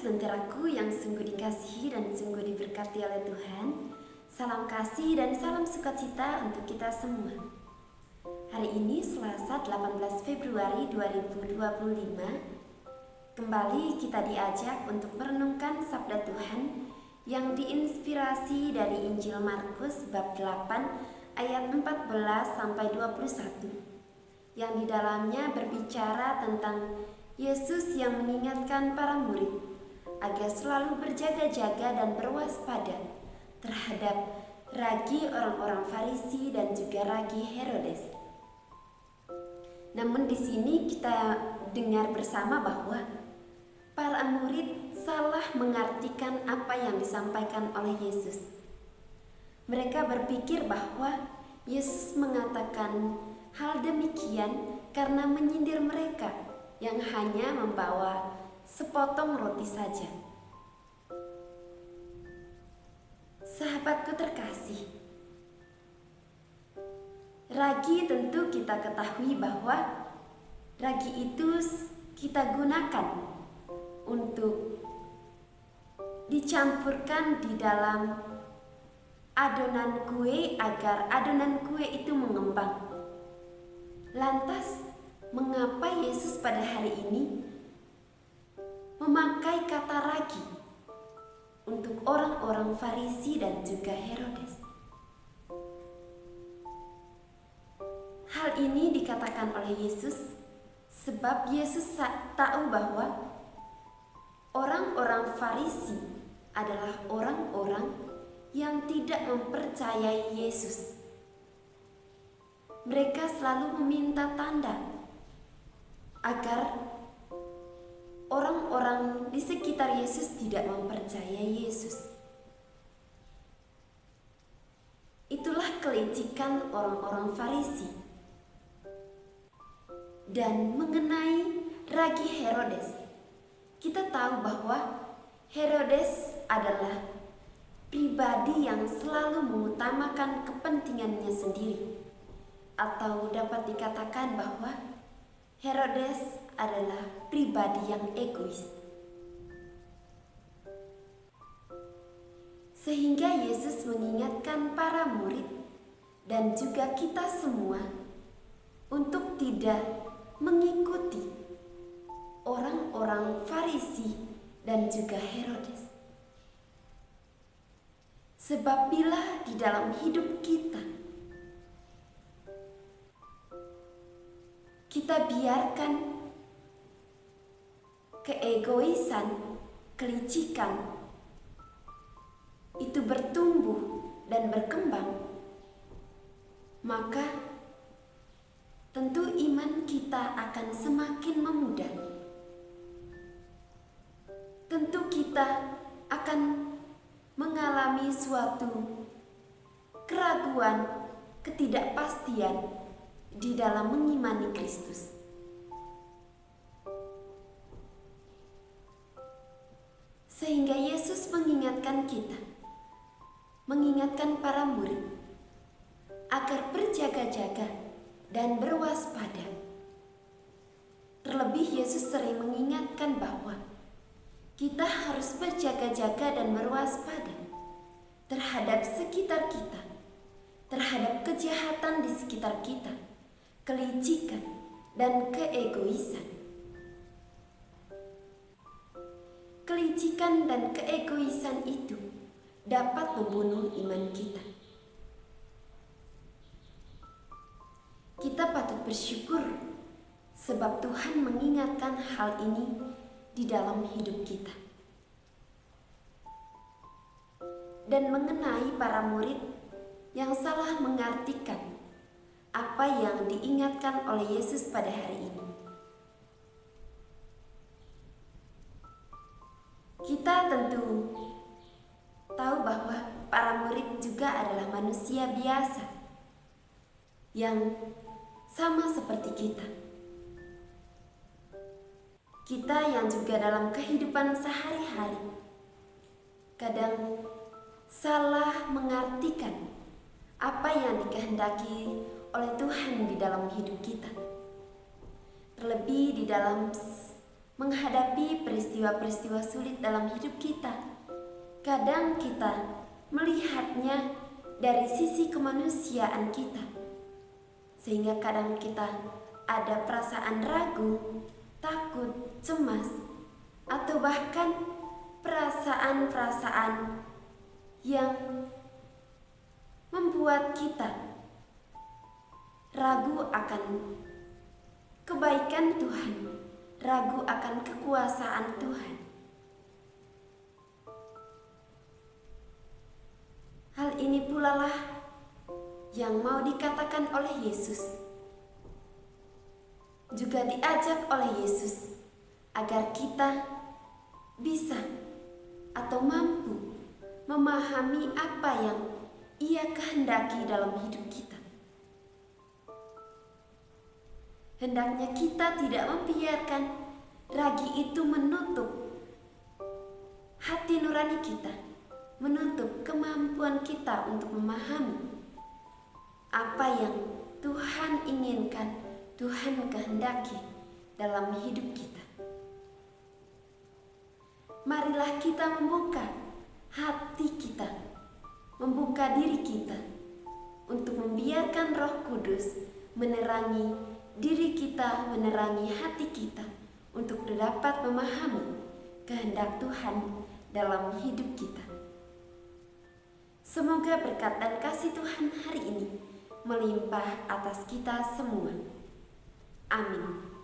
lenteraku yang sungguh dikasihi dan sungguh diberkati oleh Tuhan. Salam kasih dan salam sukacita untuk kita semua. Hari ini Selasa 18 Februari 2025, kembali kita diajak untuk merenungkan sabda Tuhan yang diinspirasi dari Injil Markus bab 8 ayat 14 sampai 21, yang di dalamnya berbicara tentang Yesus yang mengingatkan para murid agar selalu berjaga-jaga dan berwaspada terhadap ragi orang-orang Farisi dan juga ragi Herodes. Namun di sini kita dengar bersama bahwa para murid salah mengartikan apa yang disampaikan oleh Yesus. Mereka berpikir bahwa Yesus mengatakan hal demikian karena menyindir mereka yang hanya membawa sepotong roti saja. Sahabatku terkasih, ragi tentu kita ketahui bahwa ragi itu kita gunakan untuk dicampurkan di dalam adonan kue agar adonan kue itu mengembang. Lantas, mengapa Yesus pada hari ini memakai kata ragi untuk orang-orang Farisi dan juga Herodes? Hal ini dikatakan oleh Yesus sebab Yesus tahu bahwa orang-orang Farisi adalah orang-orang yang tidak mempercayai Yesus. Mereka selalu meminta tanda agar orang-orang di sekitar Yesus tidak mempercayai Yesus. Itulah kelicikan orang-orang Farisi. Dan mengenai ragi Herodes, kita tahu bahwa Herodes adalah pribadi yang selalu mengutamakan kepentingannya sendiri, atau dapat dikatakan bahwa Herodes adalah pribadi yang egois. Sehingga Yesus mengingatkan para murid dan juga kita semua untuk tidak mengikuti orang-orang Farisi dan juga Herodes. Sebab bila di dalam hidup kita biarkan keegoisan, kelicikan itu bertumbuh dan berkembang, maka tentu iman kita akan semakin memudar. Tentu kita akan mengalami suatu keraguan, ketidakpastian di dalam mengimani Kristus. Sehingga Yesus mengingatkan kita, mengingatkan para murid agar berjaga-jaga dan berwaspada. Terlebih Yesus sering mengingatkan bahwa kita harus berjaga-jaga dan berwaspada terhadap sekitar kita, terhadap kejahatan di sekitar kita, kelicikan dan keegoisan. Kelicikan dan keegoisan itu dapat membunuh iman kita. Kita patut bersyukur sebab Tuhan mengingatkan hal ini di dalam hidup kita. Dan mengenai para murid yang salah mengartikan apa yang diingatkan oleh Yesus pada hari ini. Kita tentu tahu bahwa para murid juga adalah manusia biasa yang sama seperti kita. Kita yang juga dalam kehidupan sehari-hari kadang salah mengartikan apa yang dikehendaki oleh Tuhan di dalam hidup kita. Terlebih di dalam menghadapi menghadapi peristiwa-peristiwa sulit dalam hidup kita, kadang kita melihatnya dari sisi kemanusiaan kita, sehingga kadang kita ada perasaan ragu, takut, cemas, atau bahkan perasaan-perasaan yang membuat kita ragu akan kebaikan Tuhan, ragu akan kekuasaan Tuhan. Hal ini pula lah yang mau dikatakan oleh Yesus, juga diajak oleh Yesus agar kita bisa atau mampu memahami apa yang Ia kehendaki dalam hidup kita. Hendaknya kita tidak membiarkan ragi itu menutup hati nurani kita, menutup kemampuan kita untuk memahami apa yang Tuhan inginkan, Tuhan kehendaki dalam hidup kita. Marilah kita membuka hati kita, membuka diri kita untuk membiarkan Roh Kudus menerangi diri kita, menerangi hati kita untuk dapat memahami kehendak Tuhan dalam hidup kita. Semoga berkat dan kasih Tuhan hari ini melimpah atas kita semua. Amin.